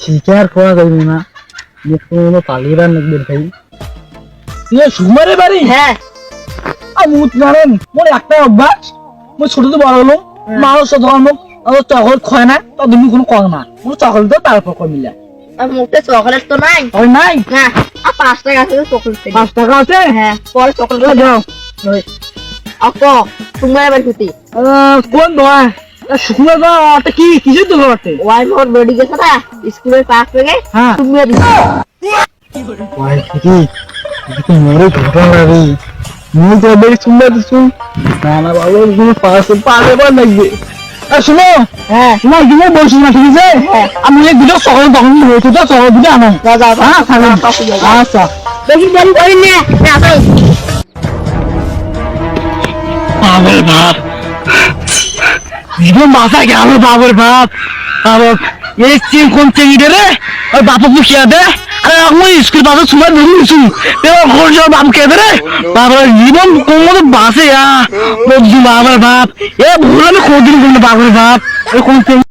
শিকার করা যাবে না পালিবার লাগবে ভাই সুমারে বাড়ি। হ্যাঁ মুখ মারেন মোর একটা অভ্যাস, মই ছোট তো বড় হলো মানুষ ধর্ম চকলেট খয় না তো তুমি কোনো কর না চকলেট তো তারপর কমিলা মুখে চকলেট তো নাই। নাই না 5 টাকা আছে চকলেট। 5 টাকা আছে। হ্যাঁ পরে চকলেট দাও। আপু তোমার বাড়ি কুতি কোন দোয়া শুকনো দোয়াটা কি কিসের দোয়া বটে? ওয়াই মোর বডি গেছে না স্কুলের পাস থেকে। হ্যাঁ তুমি ওয়াই কি কি মোরে ঘটনা রে মুই তো বেশ সুন্দর দিছুন না না বাবা তুমি পাস পালে বার লাগবে। শুনো হ্যাঁ তোমার দিনে বলছি না ঠিক আছে আমি এক ভিডিও সকালে তখন হয়েছে তো সকাল দিকে আনো হ্যাঁ আচ্ছা বেশি দেরি করি না আসো বাবার বাপ জীবন বাঁচা গেল বাবার বাপ বাবা এই চিন কোন চেঙ্গি রে আর বাপা পুষিয়া দে আরে আমি স্কুল বাসা সময় ধরেছি এবার ঘর যাওয়ার বাপ কে দে রে বাবার জীবন কোন মতো বাঁচে বাবার বাপ এ ভুল আমি কোনদিন করলো বাবার বাপ কোন